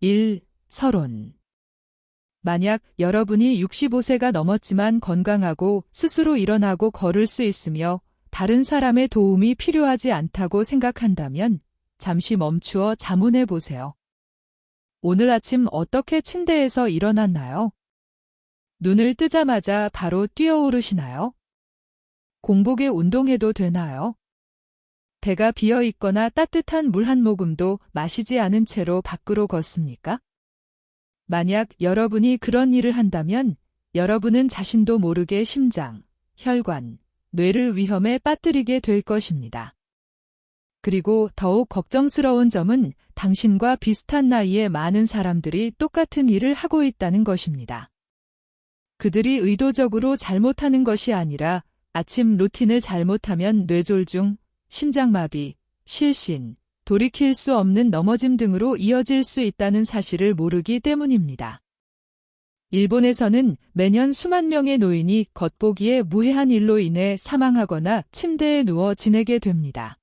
1. 서론. 만약 여러분이 65세가 넘었지만 건강하고 스스로 일어나고 걸을 수 있으며 다른 사람의 도움이 필요하지 않다고 생각한다면 잠시 멈추어 자문해 보세요. 오늘 아침 어떻게 침대에서 일어났나요? 눈을 뜨자마자 바로 뛰어오르시나요? 공복에 운동해도 되나요? 배가 비어 있거나 따뜻한 물 한 모금도 마시지 않은 채로 밖으로 걷습니까? 만약 여러분이 그런 일을 한다면 여러분은 자신도 모르게 심장, 혈관, 뇌를 위험에 빠뜨리게 될 것입니다. 그리고 더욱 걱정스러운 점은 당신과 비슷한 나이의 많은 사람들이 똑같은 일을 하고 있다는 것입니다. 그들이 의도적으로 잘못하는 것이 아니라 아침 루틴을 잘못하면 뇌졸중, 심장마비, 실신, 돌이킬 수 없는 넘어짐 등으로 이어질 수 있다는 사실을 모르기 때문입니다. 일본에서는 매년 수만 명의 노인이 겉보기에 무해한 일로 인해 사망하거나 침대에 누워 지내게 됩니다.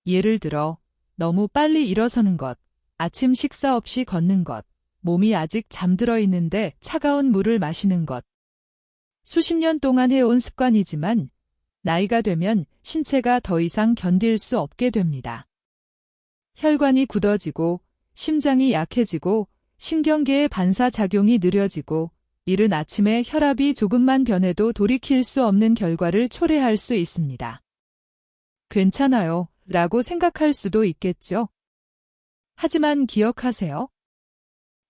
예를 들어 너무 빨리 일어서는 것, 아침 식사 없이 걷는 것, 몸이 아직 잠들어 있는데 차가운 물을 마시는 것. 수십 년 동안 해온 습관이지만 나이가 되면 신체가 더 이상 견딜 수 없게 됩니다. 혈관이 굳어지고 심장이 약해지고 신경계의 반사작용이 느려지고 이른 아침에 혈압이 조금만 변해도 돌이킬 수 없는 결과를 초래할 수 있습니다. 괜찮아요 라고 생각할 수도 있겠죠. 하지만 기억하세요.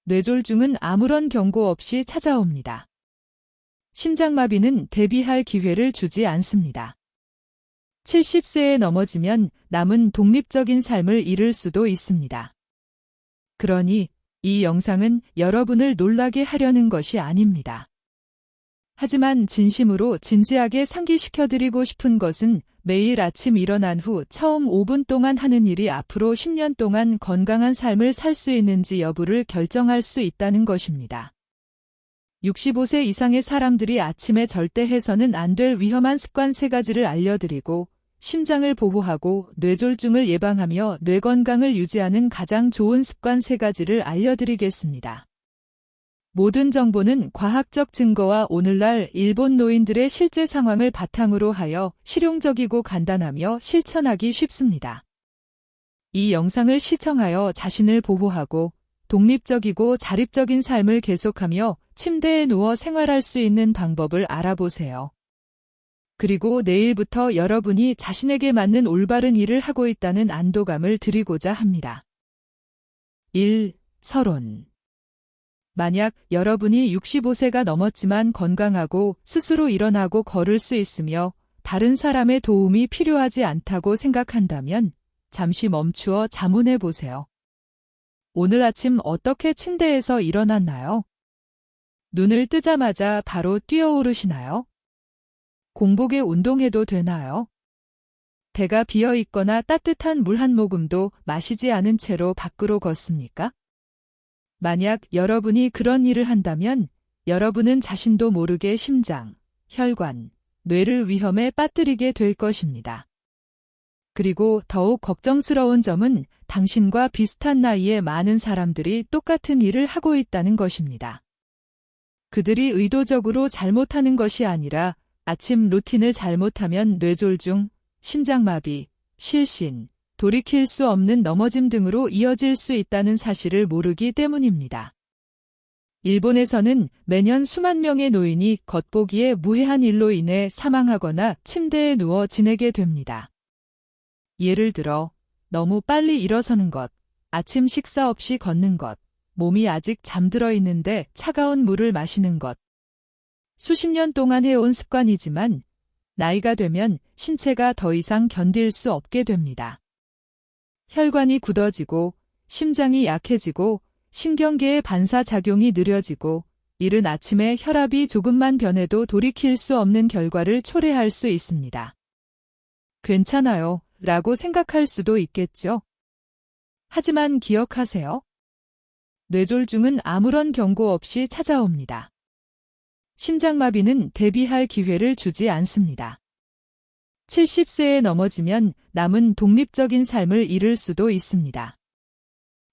뇌졸중은 아무런 경고 없이 찾아옵니다. 심장마비는 대비할 기회를 주지 않습니다. 70세에 넘어지면 남은 독립적인 삶을 잃을 수도 있습니다. 그러니 이 영상은 여러분을 놀라게 하려는 것이 아닙니다. 하지만 진심으로 진지하게 상기시켜드리고 싶은 것은 매일 아침 일어난 후 처음 5분 동안 하는 일이 앞으로 10년 동안 건강한 삶을 살 수 있는지 여부를 결정할 수 있다는 것입니다. 65세 이상의 사람들이 아침에 절대 해서는 안 될 위험한 습관 3가지를 알려드리고 심장을 보호하고 뇌졸중을 예방하며 뇌 건강을 유지하는 가장 좋은 습관 3가지를 알려드리겠습니다. 모든 정보는 과학적 증거와 오늘날 일본 노인들의 실제 상황을 바탕으로 하여 실용적이고 간단하며 실천하기 쉽습니다. 이 영상을 시청하여 자신을 보호하고 독립적이고 자립적인 삶을 계속하며 침대에 누워 생활할 수 있는 방법을 알아보세요. 그리고 내일부터 여러분이 자신에게 맞는 올바른 일을 하고 있다는 안도감을 드리고자 합니다. 1. 서론. 만약 여러분이 65세가 넘었지만 건강하고 스스로 일어나고 걸을 수 있으며 다른 사람의 도움이 필요하지 않다고 생각한다면 잠시 멈추어 자문해 보세요. 오늘 아침 어떻게 침대에서 일어났나요? 눈을 뜨자마자 바로 뛰어오르시나요? 공복에 운동해도 되나요? 배가 비어 있거나 따뜻한 물 한 모금도 마시지 않은 채로 밖으로 걷습니까? 만약 여러분이 그런 일을 한다면 여러분은 자신도 모르게 심장, 혈관, 뇌를 위험에 빠뜨리게 될 것입니다. 그리고 더욱 걱정스러운 점은 당신과 비슷한 나이의 많은 사람들이 똑같은 일을 하고 있다는 것입니다. 그들이 의도적으로 잘못하는 것이 아니라 아침 루틴을 잘못하면 뇌졸중, 심장마비, 실신, 돌이킬 수 없는 넘어짐 등으로 이어질 수 있다는 사실을 모르기 때문입니다. 일본에서는 매년 수만 명의 노인이 겉보기에 무해한 일로 인해 사망하거나 침대에 누워 지내게 됩니다. 예를 들어 너무 빨리 일어서는 것, 아침 식사 없이 걷는 것, 몸이 아직 잠들어 있는데 차가운 물을 마시는 것. 수십 년 동안 해온 습관이지만 나이가 되면 신체가 더 이상 견딜 수 없게 됩니다. 혈관이 굳어지고 심장이 약해지고 신경계의 반사작용이 느려지고 이른 아침에 혈압이 조금만 변해도 돌이킬 수 없는 결과를 초래할 수 있습니다. 괜찮아요 라고 생각할 수도 있겠죠. 하지만 기억하세요. 뇌졸중은 아무런 경고 없이 찾아옵니다. 심장마비는 대비할 기회를 주지 않습니다. 70세에 넘어지면 남은 독립적인 삶을 잃을 수도 있습니다.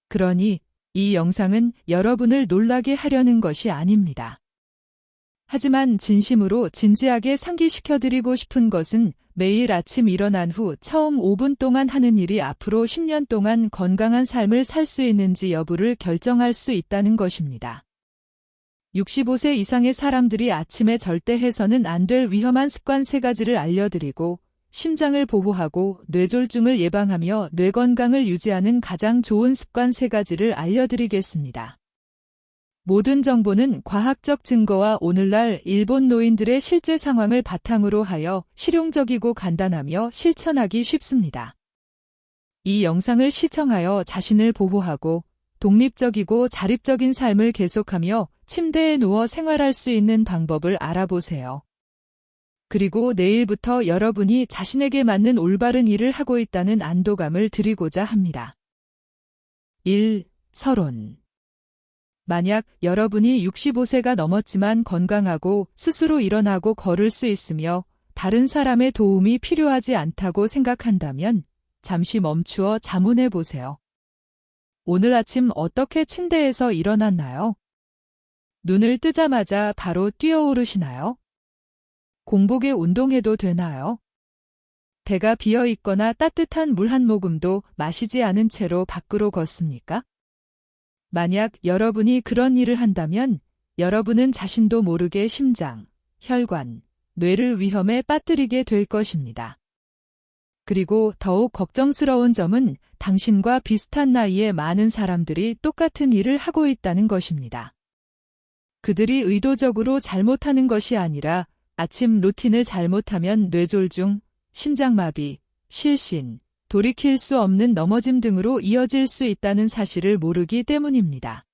그러니 이 영상은 여러분을 놀라게 하려는 것이 아닙니다. 하지만 진심으로 진지하게 상기시켜드리고 싶은 것은 매일 아침 일어난 후 처음 5분 동안 하는 일이 앞으로 10년 동안 건강한 삶을 살 수 있는지 여부를 결정할 수 있다는 것입니다. 65세 이상의 사람들이 아침에 절대 해서는 안 될 위험한 습관 3가지를 알려드리고 심장을 보호하고 뇌졸중을 예방하며 뇌 건강을 유지하는 가장 좋은 습관 3가지를 알려드리겠습니다. 모든 정보는 과학적 증거와 오늘날 일본 노인들의 실제 상황을 바탕으로 하여 실용적이고 간단하며 실천하기 쉽습니다. 이 영상을 시청하여 자신을 보호하고 독립적이고 자립적인 삶을 계속하며 침대에 누워 생활할 수 있는 방법을 알아보세요. 그리고 내일부터 여러분이 자신에게 맞는 올바른 일을 하고 있다는 안도감을 드리고자 합니다. 1. 서론. 만약 여러분이 65세가 넘었지만 건강하고 스스로 일어나고 걸을 수 있으며 다른 사람의 도움이 필요하지 않다고 생각한다면 잠시 멈추어 자문해 보세요. 오늘 아침 어떻게 침대에서 일어났나요? 눈을 뜨자마자 바로 뛰어오르시나요? 공복에 운동해도 되나요? 배가 비어 있거나 따뜻한 물 한 모금도 마시지 않은 채로 밖으로 걷습니까? 만약 여러분이 그런 일을 한다면 여러분은 자신도 모르게 심장, 혈관, 뇌를 위험에 빠뜨리게 될 것입니다. 그리고 더욱 걱정스러운 점은 당신과 비슷한 나이의 많은 사람들이 똑같은 일을 하고 있다는 것입니다. 그들이 의도적으로 잘못하는 것이 아니라 아침 루틴을 잘못하면 뇌졸중, 심장마비, 실신, 돌이킬 수 없는 넘어짐 등으로 이어질 수 있다는 사실을 모르기 때문입니다.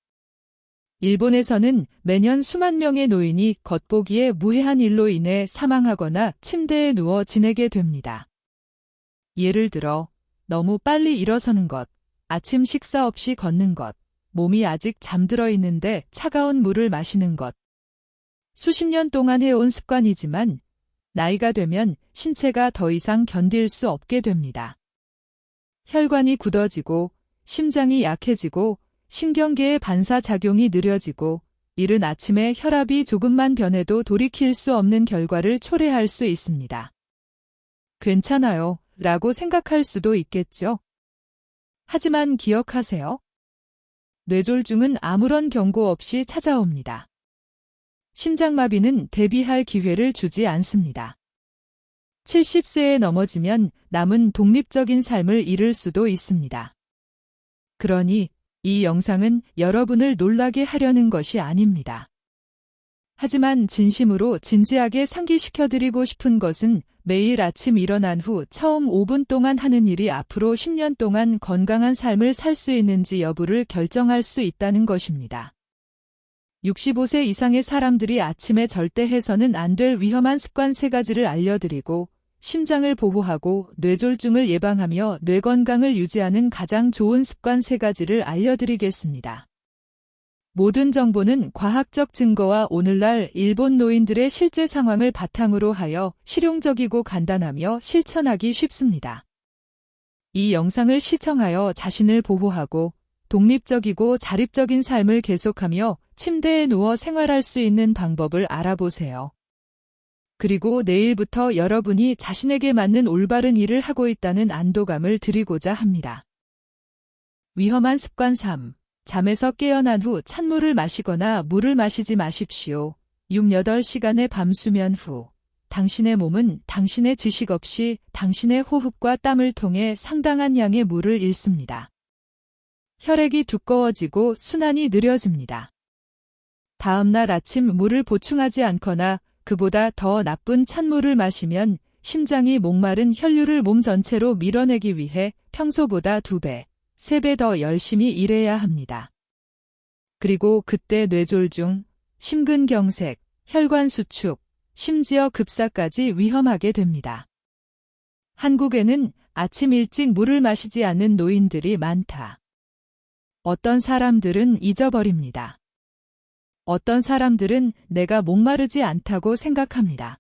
일본에서는 매년 수만 명의 노인이 겉보기에 무해한 일로 인해 사망하거나 침대에 누워 지내게 됩니다. 예를 들어 너무 빨리 일어서는 것, 아침 식사 없이 걷는 것, 몸이 아직 잠들어 있는데 차가운 물을 마시는 것. 수십 년 동안 해온 습관이지만 나이가 되면 신체가 더 이상 견딜 수 없게 됩니다. 혈관이 굳어지고 심장이 약해지고 신경계의 반사작용이 느려지고 이른 아침에 혈압이 조금만 변해도 돌이킬 수 없는 결과를 초래할 수 있습니다. 괜찮아요 라고 생각할 수도 있겠죠. 하지만 기억하세요. 뇌졸중은 아무런 경고 없이 찾아옵니다. 심장마비는 대비할 기회를 주지 않습니다. 70세에 넘어지면 남은 독립적인 삶을 잃을 수도 있습니다. 그러니 이 영상은 여러분을 놀라게 하려는 것이 아닙니다. 하지만 진심으로 진지하게 상기시켜드리고 싶은 것은 매일 아침 일어난 후 처음 5분 동안 하는 일이 앞으로 10년 동안 건강한 삶을 살 수 있는지 여부를 결정할 수 있다는 것입니다. 65세 이상의 사람들이 아침에 절대 해서는 안 될 위험한 습관 3가지를 알려드리고 심장을 보호하고 뇌졸중을 예방하며 뇌 건강을 유지하는 가장 좋은 습관 3가지를 알려드리겠습니다. 모든 정보는 과학적 증거와 오늘날 일본 노인들의 실제 상황을 바탕으로 하여 실용적이고 간단하며 실천하기 쉽습니다. 이 영상을 시청하여 자신을 보호하고 독립적이고 자립적인 삶을 계속하며 침대에 누워 생활할 수 있는 방법을 알아보세요. 그리고 내일부터 여러분이 자신에게 맞는 올바른 일을 하고 있다는 안도감을 드리고자 합니다. 위험한 습관 3. 잠에서 깨어난 후 찬물을 마시거나 물을 마시지 마십시오. 6-8시간의 밤 수면 후 당신의 몸은 당신의 지식 없이 당신의 호흡과 땀을 통해 상당한 양의 물을 잃습니다. 혈액이 두꺼워지고 순환이 느려집니다. 다음 날 아침 물을 보충하지 않거나 그보다 더 나쁜 찬물을 마시면 심장이 목마른 혈류를 몸 전체로 밀어내기 위해 평소보다 2배, 3배 더 열심히 일해야 합니다. 그리고 그때 뇌졸중, 심근경색, 혈관 수축, 심지어 급사까지 위험하게 됩니다. 한국에는 아침 일찍 물을 마시지 않는 노인들이 많다. 어떤 사람들은 잊어버립니다. 어떤 사람들은 내가 목마르지 않다고 생각합니다.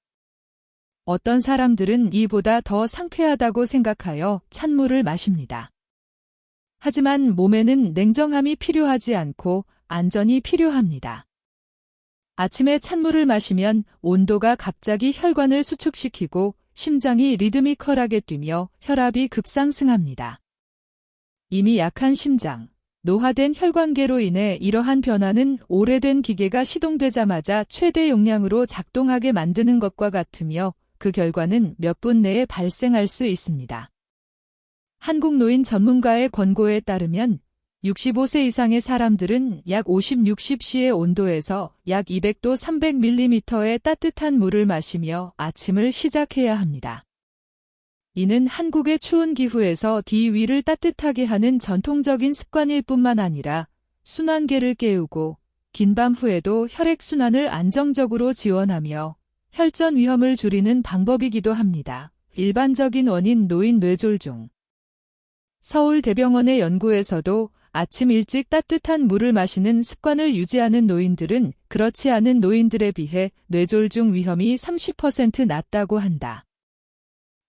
어떤 사람들은 이보다 더 상쾌하다고 생각하여 찬물을 마십니다. 하지만 몸에는 냉정함이 필요하지 않고 안전이 필요합니다. 아침에 찬물을 마시면 온도가 갑자기 혈관을 수축시키고 심장이 리드미컬하게 뛰며 혈압이 급상승합니다. 이미 약한 심장, 노화된 혈관계로 인해 이러한 변화는 오래된 기계가 시동되자마자 최대 용량으로 작동하게 만드는 것과 같으며 그 결과는 몇 분 내에 발생할 수 있습니다. 한국노인 전문가의 권고에 따르면 65세 이상의 사람들은 약 50-60C의 온도에서 약 200도 300ml의 따뜻한 물을 마시며 아침을 시작해야 합니다. 이는 한국의 추운 기후에서 위를 따뜻하게 하는 전통적인 습관일 뿐만 아니라 순환계를 깨우고 긴 밤 후에도 혈액순환을 안정적으로 지원하며 혈전 위험을 줄이는 방법이기도 합니다. 일반적인 원인 노인 뇌졸중. 서울대병원의 연구에서도 아침 일찍 따뜻한 물을 마시는 습관을 유지하는 노인들은 그렇지 않은 노인들에 비해 뇌졸중 위험이 30% 낮다고 한다.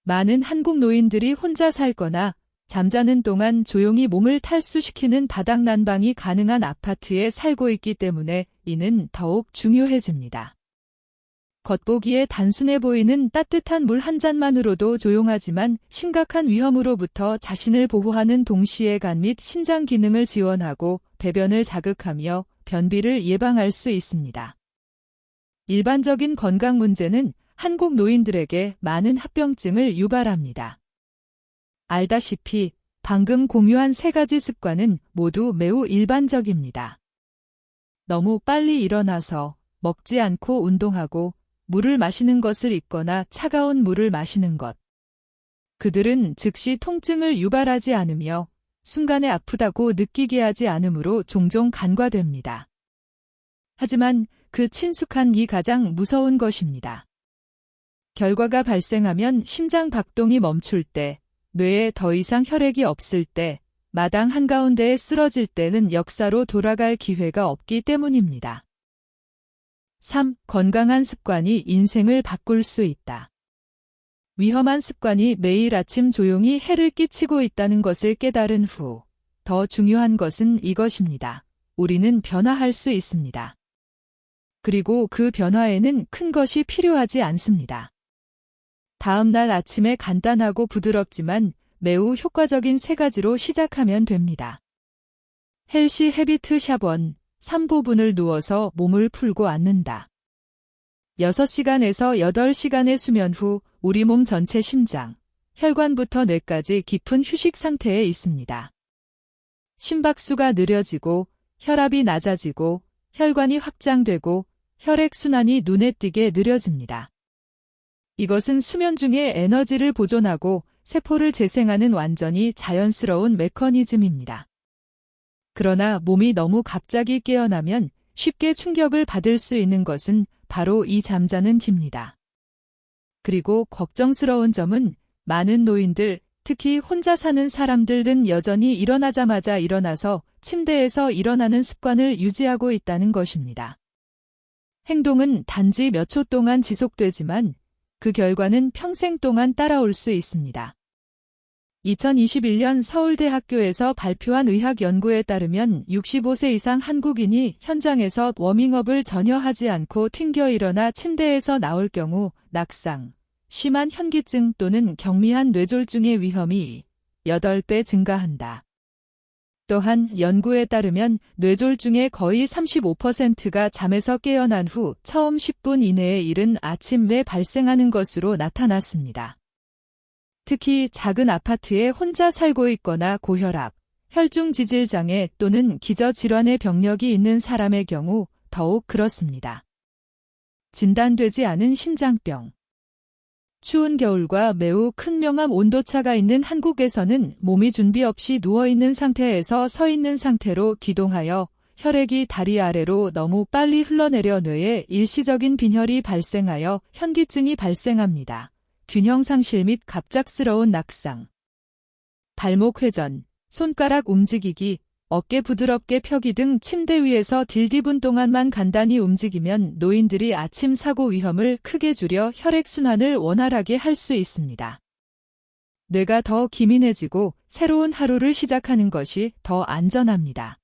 많은 한국 노인들이 혼자 살거나 잠자는 동안 조용히 몸을 탈수시키는 바닥 난방이 가능한 아파트에 살고 있기 때문에 이는 더욱 중요해집니다. 겉보기에 단순해 보이는 따뜻한 물 한 잔만으로도 조용하지만 심각한 위험으로부터 자신을 보호하는 동시에 간 및 신장 기능을 지원하고 배변을 자극하며 변비를 예방할 수 있습니다. 일반적인 건강 문제는 한국 노인들에게 많은 합병증을 유발합니다. 알다시피 방금 공유한 세 가지 습관은 모두 매우 일반적입니다. 너무 빨리 일어나서 먹지 않고 운동하고 물을 마시는 것을 잊거나 차가운 물을 마시는 것. 그들은 즉시 통증을 유발하지 않으며 순간에 아프다고 느끼게 하지 않으므로 종종 간과됩니다. 하지만 그 친숙한 이 가장 무서운 것입니다. 결과가 발생하면 심장 박동이 멈출 때, 뇌에 더 이상 혈액이 없을 때, 마당 한가운데에 쓰러질 때는 역사로 돌아갈 기회가 없기 때문입니다. 3. 건강한 습관이 인생을 바꿀 수 있다. 위험한 습관이 매일 아침 조용히 해를 끼치고 있다는 것을 깨달은 후, 더 중요한 것은 이것입니다. 우리는 변화할 수 있습니다. 그리고 그 변화에는 큰 것이 필요하지 않습니다. 다음 날 아침에 간단하고 부드럽지만 매우 효과적인 세 가지로 시작하면 됩니다. 헬시 헤비트 샵 1. 3부분을 누워서 몸을 풀고 앉는다. 6시간에서 8시간의 수면 후 우리 몸 전체 심장, 혈관부터 뇌까지 깊은 휴식 상태에 있습니다. 심박수가 느려지고 혈압이 낮아지고 혈관이 확장되고 혈액순환이 눈에 띄게 느려집니다. 이것은 수면 중에 에너지를 보존하고 세포를 재생하는 완전히 자연스러운 메커니즘입니다. 그러나 몸이 너무 갑자기 깨어나면 쉽게 충격을 받을 수 있는 것은 바로 이 잠자는 뒤입니다. 그리고 걱정스러운 점은 많은 노인들, 특히 혼자 사는 사람들은 여전히 일어나자마자 일어나서 침대에서 일어나는 습관을 유지하고 있다는 것입니다. 행동은 단지 몇 초 동안 지속되지만 그 결과는 평생 동안 따라올 수 있습니다. 2021년 서울대학교에서 발표한 의학 연구에 따르면 65세 이상 한국인이 현장에서 워밍업을 전혀 하지 않고 튕겨 일어나 침대에서 나올 경우 낙상, 심한 현기증 또는 경미한 뇌졸중의 위험이 8배 증가한다. 또한 연구에 따르면 뇌졸중의 거의 35%가 잠에서 깨어난 후 처음 10분 이내에 이른 아침에 발생하는 것으로 나타났습니다. 특히 작은 아파트에 혼자 살고 있거나 고혈압, 혈중지질장애 또는 기저질환의 병력이 있는 사람의 경우 더욱 그렇습니다. 진단되지 않은 심장병. 추운 겨울과 매우 큰 명암 온도차가 있는 한국에서는 몸이 준비 없이 누워있는 상태에서 서 있는 상태로 기동하여 혈액이 다리 아래로 너무 빨리 흘러내려 뇌에 일시적인 빈혈이 발생하여 현기증이 발생합니다. 균형 상실 및 갑작스러운 낙상. 발목 회전, 손가락 움직이기, 어깨 부드럽게 펴기 등 침대 위에서 딜디분 동안만 간단히 움직이면 노인들이 아침 사고 위험을 크게 줄여 혈액순환을 원활하게 할 수 있습니다. 뇌가 더 기민해지고 새로운 하루를 시작하는 것이 더 안전합니다.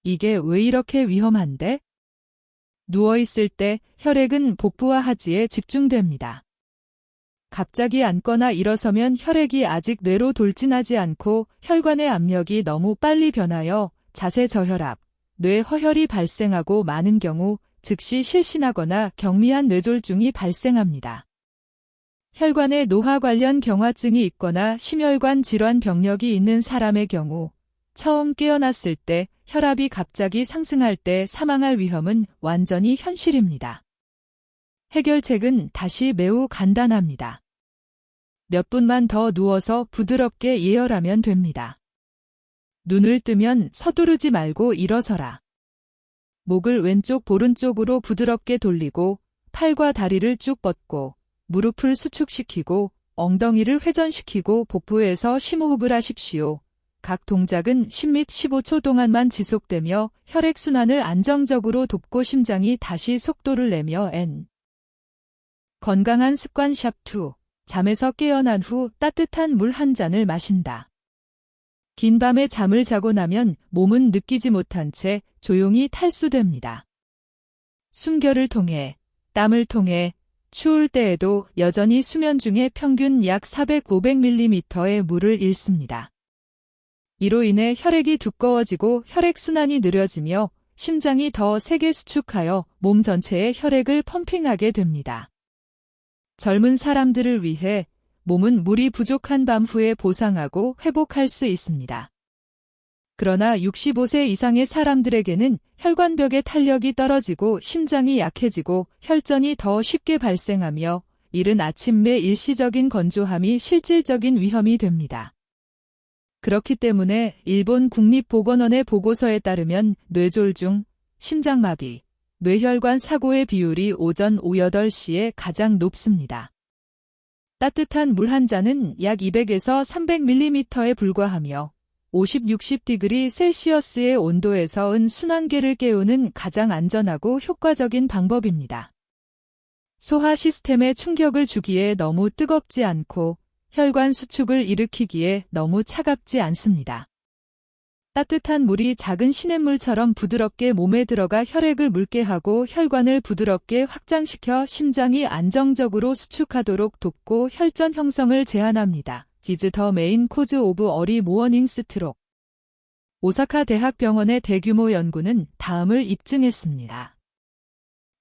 이게 왜 이렇게 위험한데? 누워있을 때 혈액은 복부와 하지에 집중됩니다. 갑자기 앉거나 일어서면 혈액이 아직 뇌로 돌진하지 않고 혈관의 압력이 너무 빨리 변하여 자세 저혈압, 뇌 허혈이 발생하고 많은 경우 즉시 실신하거나 경미한 뇌졸중이 발생합니다. 혈관에 노화 관련 경화증이 있거나 심혈관 질환 병력이 있는 사람의 경우 처음 깨어났을 때 혈압이 갑자기 상승할 때 사망할 위험은 완전히 현실입니다. 해결책은 다시 매우 간단합니다. 몇 분만 더 누워서 부드럽게 예열하면 됩니다. 눈을 뜨면 서두르지 말고 일어서라. 목을 왼쪽 보른쪽으로 부드럽게 돌리고 팔과 다리를 쭉 뻗고 무릎을 수축시키고 엉덩이를 회전시키고 복부에서 심호흡을 하십시오. 각 동작은 10 및 15초 동안만 지속되며 혈액순환을 안정적으로 돕고 심장이 다시 속도를 내며 건강한 습관 샵2. 잠에서 깨어난 후 따뜻한 물 한 잔을 마신다. 긴 밤에 잠을 자고 나면 몸은 느끼지 못한 채 조용히 탈수됩니다. 숨결을 통해, 땀을 통해 추울 때에도 여전히 수면 중에 평균 약 400-500ml의 물을 잃습니다. 이로 인해 혈액이 두꺼워지고 혈액순환이 느려지며 심장이 더 세게 수축하여 몸 전체에 혈액을 펌핑하게 됩니다. 젊은 사람들을 위해 몸은 물이 부족한 밤 후에 보상하고 회복할 수 있습니다. 그러나 65세 이상의 사람들에게는 혈관벽의 탄력이 떨어지고 심장이 약해지고 혈전이 더 쉽게 발생하며 이른 아침의 일시적인 건조함이 실질적인 위험이 됩니다. 그렇기 때문에 일본 국립보건원의 보고서에 따르면 뇌졸중, 심장마비, 뇌혈관 사고의 비율이 오전 오후 8시에 가장 높습니다. 따뜻한 물 한 잔은 약 200에서 300ml에 불과하며 50-60°C의 온도에서은 순환계를 깨우는 가장 안전하고 효과적인 방법입니다. 소화 시스템에 충격을 주기에 너무 뜨겁지 않고 혈관 수축을 일으키기에 너무 차갑지 않습니다. 따뜻한 물이 작은 시냇물처럼 부드럽게 몸에 들어가 혈액을 묽게 하고 혈관을 부드럽게 확장시켜 심장이 안정적으로 수축하도록 돕고 혈전 형성을 제한합니다. is the main cause of early morning stroke. 오사카 대학병원의 대규모 연구는 다음을 입증했습니다.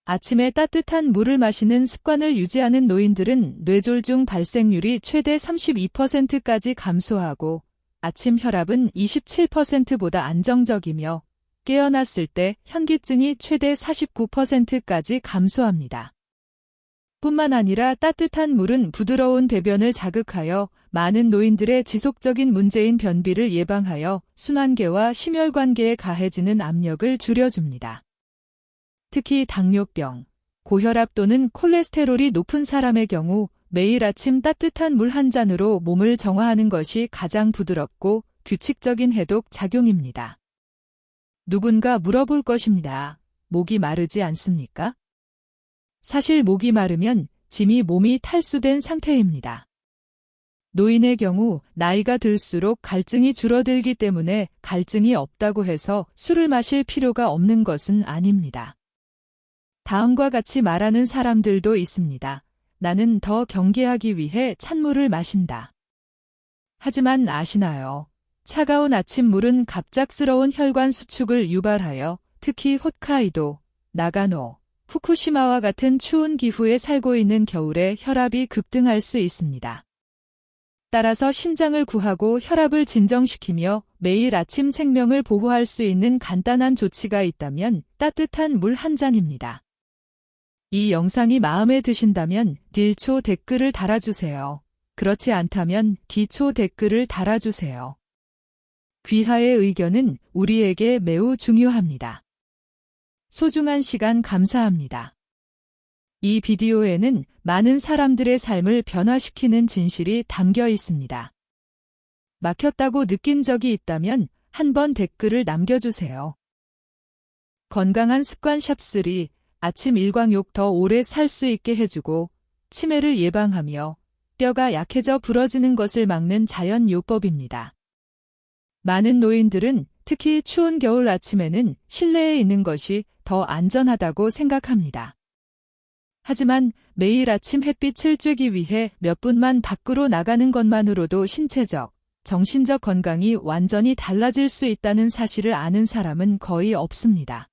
아침에 따뜻한 물을 마시는 습관을 유지하는 노인들은 뇌졸중 발생률이 최대 32%까지 감소하고 아침 혈압은 27%보다 안정적이며 깨어났을 때 현기증이 최대 49%까지 감소합니다. 뿐만 아니라 따뜻한 물은 부드러운 배변을 자극하여 많은 노인들의 지속적인 문제인 변비를 예방하여 순환계와 심혈관계에 가해지는 압력을 줄여줍니다. 특히 당뇨병, 고혈압 또는 콜레스테롤이 높은 사람의 경우 매일 아침 따뜻한 물 한 잔으로 몸을 정화하는 것이 가장 부드럽고 규칙적인 해독 작용입니다. 누군가 물어볼 것입니다. 목이 마르지 않습니까? 사실 목이 마르면 이미 몸이 탈수된 상태입니다. 노인의 경우 나이가 들수록 갈증이 줄어들기 때문에 갈증이 없다고 해서 술을 마실 필요가 없는 것은 아닙니다. 다음과 같이 말하는 사람들도 있습니다. 나는 더 경계하기 위해 찬물을 마신다. 하지만 아시나요? 차가운 아침물은 갑작스러운 혈관 수축을 유발하여 특히 홋카이도, 나가노, 후쿠시마와 같은 추운 기후에 살고 있는 겨울에 혈압이 급등할 수 있습니다. 따라서 심장을 구하고 혈압을 진정시키며 매일 아침 생명을 보호할 수 있는 간단한 조치가 있다면 따뜻한 물 한 잔입니다. 이 영상이 마음에 드신다면 딜초 댓글을 달아주세요. 그렇지 않다면 디초 댓글을 달아주세요. 귀하의 의견은 우리에게 매우 중요합니다. 소중한 시간 감사합니다. 이 비디오에는 많은 사람들의 삶을 변화시키는 진실이 담겨 있습니다. 막혔다고 느낀 적이 있다면 한번 댓글을 남겨주세요. 건강한 습관 샵3. 아침 일광욕 더 오래 살 수 있게 해주고 치매를 예방하며 뼈가 약해져 부러지는 것을 막는 자연 요법입니다. 많은 노인들은 특히 추운 겨울 아침에는 실내에 있는 것이 더 안전하다고 생각합니다. 하지만 매일 아침 햇빛을 쬐기 위해 몇 분만 밖으로 나가는 것만으로도 신체적, 정신적 건강이 완전히 달라질 수 있다는 사실을 아는 사람은 거의 없습니다.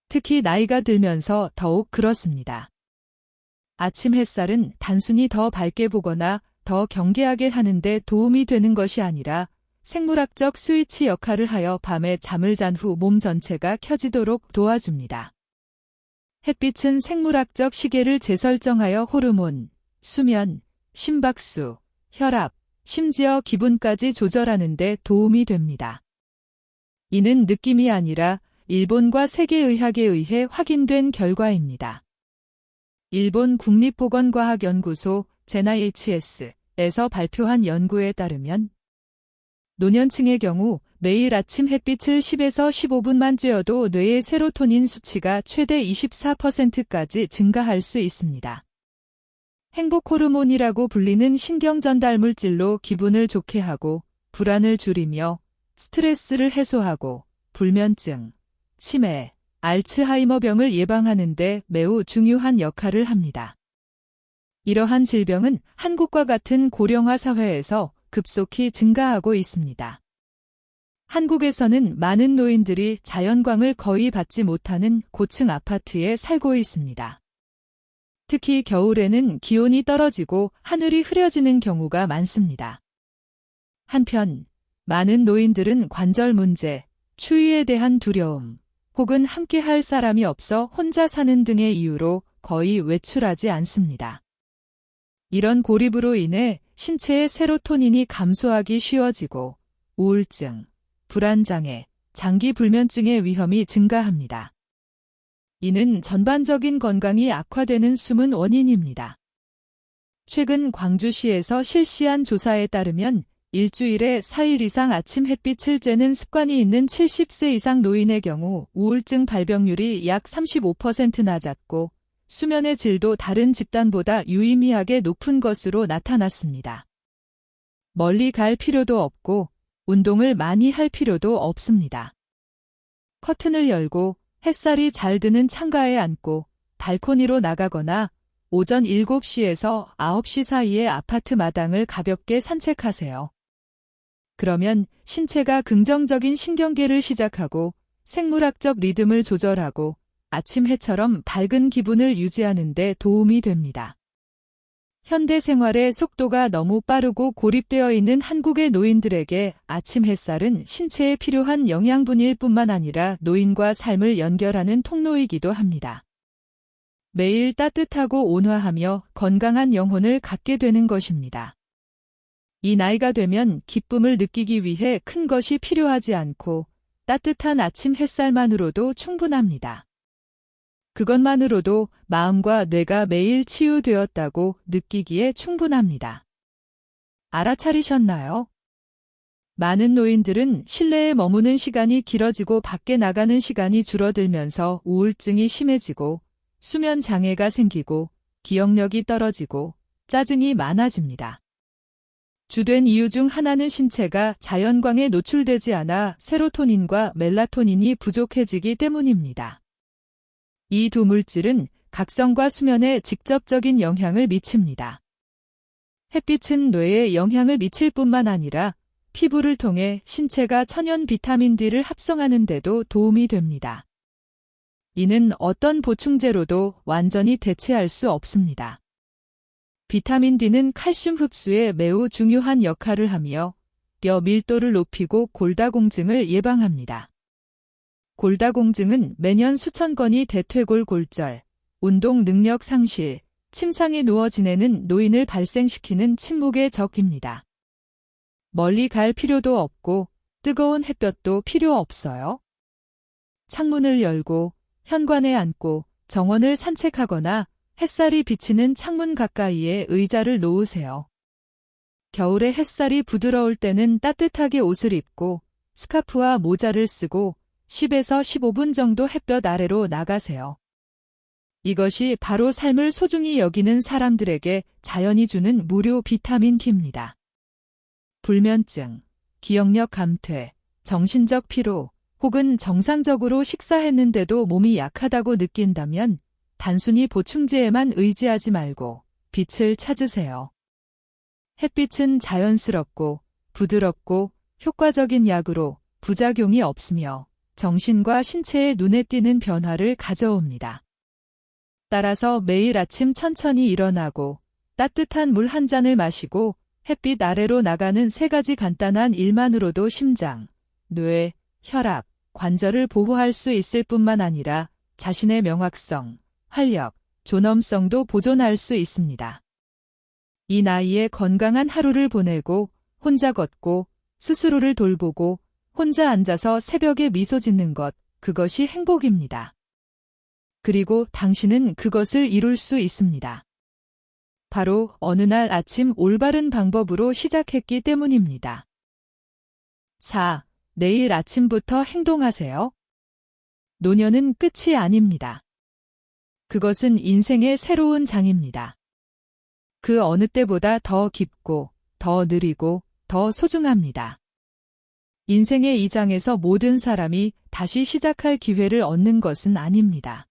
특히 나이가 들면서 더욱 그렇습니다. 아침 햇살은 단순히 더 밝게 보거나 더 경계하게 하는 데 도움이 되는 것이 아니라 생물학적 스위치 역할을 하여 밤에 잠을 잔 후 몸 전체가 켜지도록 도와줍니다. 햇빛은 생물학적 시계를 재설정하여 호르몬, 수면, 심박수, 혈압, 심지어 기분까지 조절하는 데 도움이 됩니다. 이는 느낌이 아니라 일본과 세계의학에 의해 확인된 결과입니다. 일본 국립보건과학연구소 NIHS에서 발표한 연구에 따르면 노년층의 경우 매일 아침 햇빛을 10에서 15분만 쬐어도 뇌의 세로토닌 수치가 최대 24%까지 증가할 수 있습니다. 행복 호르몬이라고 불리는 신경 전달 물질로 기분을 좋게 하고 불안을 줄이며 스트레스를 해소하고 불면증, 치매, 알츠하이머병을 예방하는 데 매우 중요한 역할을 합니다. 이러한 질병은 한국과 같은 고령화 사회에서 급속히 증가하고 있습니다. 한국에서는 많은 노인들이 자연광을 거의 받지 못하는 고층 아파트에 살고 있습니다. 특히 겨울에는 기온이 떨어지고 하늘이 흐려지는 경우가 많습니다. 한편, 많은 노인들은 관절 문제, 추위에 대한 두려움, 혹은 함께할 사람이 없어 혼자 사는 등의 이유로 거의 외출하지 않습니다. 이런 고립으로 인해 신체의 세로토닌이 감소하기 쉬워지고 우울증, 불안장애, 장기 불면증의 위험이 증가합니다. 이는 전반적인 건강이 악화되는 숨은 원인입니다. 최근 광주시에서 실시한 조사에 따르면 일주일에 4일 이상 아침 햇빛을 쬐는 습관이 있는 70세 이상 노인의 경우 우울증 발병률이 약 35% 낮았고 수면의 질도 다른 집단보다 유의미하게 높은 것으로 나타났습니다. 멀리 갈 필요도 없고 운동을 많이 할 필요도 없습니다. 커튼을 열고 햇살이 잘 드는 창가에 앉고 발코니로 나가거나 오전 7시에서 9시 사이에 아파트 마당을 가볍게 산책하세요. 그러면 신체가 긍정적인 신경계를 시작하고 생물학적 리듬을 조절하고 아침 해처럼 밝은 기분을 유지하는 데 도움이 됩니다. 현대 생활의 속도가 너무 빠르고 고립되어 있는 한국의 노인들에게 아침 햇살은 신체에 필요한 영양분일 뿐만 아니라 노인과 삶을 연결하는 통로이기도 합니다. 매일 따뜻하고 온화하며 건강한 영혼을 갖게 되는 것입니다. 이 나이가 되면 기쁨을 느끼기 위해 큰 것이 필요하지 않고 따뜻한 아침 햇살만으로도 충분합니다. 그것만으로도 마음과 뇌가 매일 치유되었다고 느끼기에 충분합니다. 알아차리셨나요? 많은 노인들은 실내에 머무는 시간이 길어지고 밖에 나가는 시간이 줄어들면서 우울증이 심해지고 수면 장애가 생기고 기억력이 떨어지고 짜증이 많아집니다. 주된 이유 중 하나는 신체가 자연광에 노출되지 않아 세로토닌과 멜라토닌이 부족해지기 때문입니다. 이 두 물질은 각성과 수면에 직접적인 영향을 미칩니다. 햇빛은 뇌에 영향을 미칠 뿐만 아니라 피부를 통해 신체가 천연 비타민 D를 합성하는 데도 도움이 됩니다. 이는 어떤 보충제로도 완전히 대체할 수 없습니다. 비타민 D는 칼슘 흡수에 매우 중요한 역할을 하며 뼈 밀도를 높이고 골다공증을 예방합니다. 골다공증은 매년 수천 건이 대퇴골 골절, 운동 능력 상실, 침상에 누워 지내는 노인을 발생시키는 침묵의 적입니다. 멀리 갈 필요도 없고 뜨거운 햇볕도 필요 없어요. 창문을 열고 현관에 앉고 정원을 산책하거나 햇살이 비치는 창문 가까이에 의자를 놓으세요. 겨울에 햇살이 부드러울 때는 따뜻하게 옷을 입고 스카프와 모자를 쓰고 10에서 15분 정도 햇볕 아래로 나가세요. 이것이 바로 삶을 소중히 여기는 사람들에게 자연이 주는 무료 비타민 K입니다. 불면증, 기억력 감퇴, 정신적 피로, 혹은 정상적으로 식사했는데도 몸이 약하다고 느낀다면 단순히 보충제에만 의지하지 말고 빛을 찾으세요. 햇빛은 자연스럽고 부드럽고 효과적인 약으로 부작용이 없으며 정신과 신체에 눈에 띄는 변화를 가져옵니다. 따라서 매일 아침 천천히 일어나고 따뜻한 물 한 잔을 마시고 햇빛 아래로 나가는 3가지 간단한 일만으로도 심장, 뇌, 혈압, 관절을 보호할 수 있을 뿐만 아니라 자신의 명확성, 활력, 존엄성도 보존할 수 있습니다. 이 나이에 건강한 하루를 보내고 혼자 걷고 스스로를 돌보고 혼자 앉아서 새벽에 미소 짓는 것, 그것이 행복입니다. 그리고 당신은 그것을 이룰 수 있습니다. 바로 어느 날 아침 올바른 방법으로 시작했기 때문입니다. 4. 내일 아침부터 행동하세요. 노년은 끝이 아닙니다. 그것은 인생의 새로운 장입니다. 그 어느 때보다 더 깊고, 더 느리고, 더 소중합니다. 인생의 이 장에서 모든 사람이 다시 시작할 기회를 얻는 것은 아닙니다.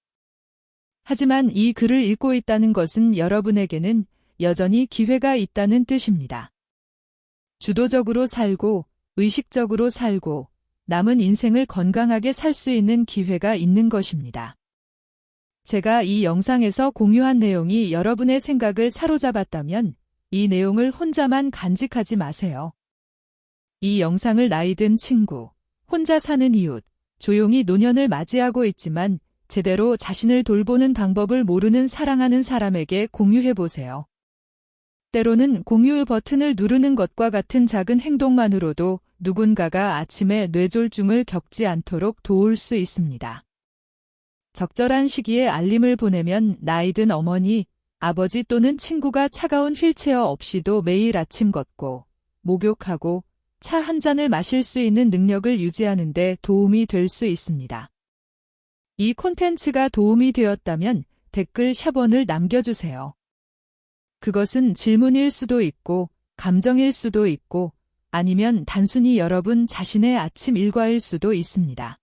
하지만 이 글을 읽고 있다는 것은 여러분에게는 여전히 기회가 있다는 뜻입니다. 주도적으로 살고, 의식적으로 살고, 남은 인생을 건강하게 살 수 있는 기회가 있는 것입니다. 제가 이 영상에서 공유한 내용이 여러분의 생각을 사로잡았다면 이 내용을 혼자만 간직하지 마세요. 이 영상을 나이 든 친구, 혼자 사는 이웃, 조용히 노년을 맞이하고 있지만 제대로 자신을 돌보는 방법을 모르는 사랑하는 사람에게 공유해보세요. 때로는 공유 버튼을 누르는 것과 같은 작은 행동만으로도 누군가가 아침에 뇌졸중을 겪지 않도록 도울 수 있습니다. 적절한 시기에 알림을 보내면 나이든 어머니, 아버지 또는 친구가 차가운 휠체어 없이도 매일 아침 걷고, 목욕하고, 차 한 잔을 마실 수 있는 능력을 유지하는 데 도움이 될 수 있습니다. 이 콘텐츠가 도움이 되었다면 댓글 샵원을 남겨주세요. 그것은 질문일 수도 있고, 감정일 수도 있고, 아니면 단순히 여러분 자신의 아침 일과일 수도 있습니다.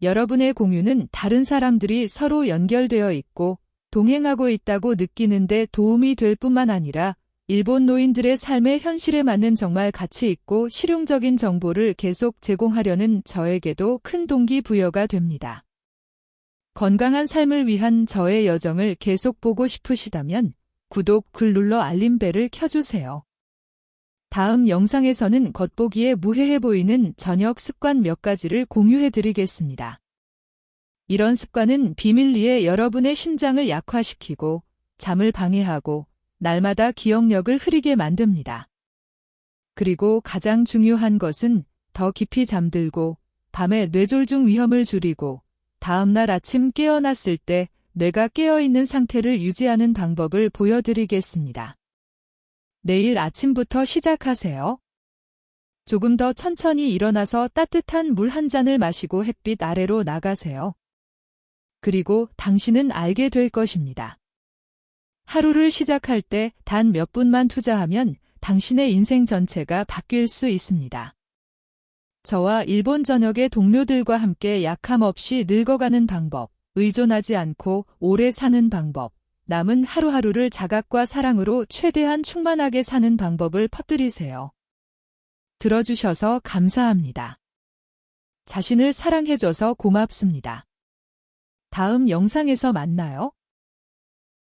여러분의 공유는 다른 사람들이 서로 연결되어 있고 동행하고 있다고 느끼는데 도움이 될 뿐만 아니라 일본 노인들의 삶의 현실에 맞는 정말 가치 있고 실용적인 정보를 계속 제공하려는 저에게도 큰 동기부여가 됩니다. 건강한 삶을 위한 저의 여정을 계속 보고 싶으시다면 구독, 글 눌러 알림벨을 켜주세요. 다음 영상에서는 겉보기에 무해해 보이는 저녁 습관 몇 가지를 공유해드리겠습니다. 이런 습관은 비밀리에 여러분의 심장을 약화시키고 잠을 방해하고 날마다 기억력을 흐리게 만듭니다. 그리고 가장 중요한 것은 더 깊이 잠들고 밤에 뇌졸중 위험을 줄이고 다음날 아침 깨어났을 때 뇌가 깨어있는 상태를 유지하는 방법을 보여드리겠습니다. 내일 아침부터 시작하세요. 조금 더 천천히 일어나서 따뜻한 물 한 잔을 마시고 햇빛 아래로 나가세요. 그리고 당신은 알게 될 것입니다. 하루를 시작할 때 단 몇 분만 투자하면 당신의 인생 전체가 바뀔 수 있습니다. 저와 일본 전역의 동료들과 함께 약함 없이 늙어가는 방법, 의존하지 않고 오래 사는 방법, 남은 하루하루를 자각과 사랑으로 최대한 충만하게 사는 방법을 퍼뜨리세요. 들어주셔서 감사합니다. 자신을 사랑해줘서 고맙습니다. 다음 영상에서 만나요.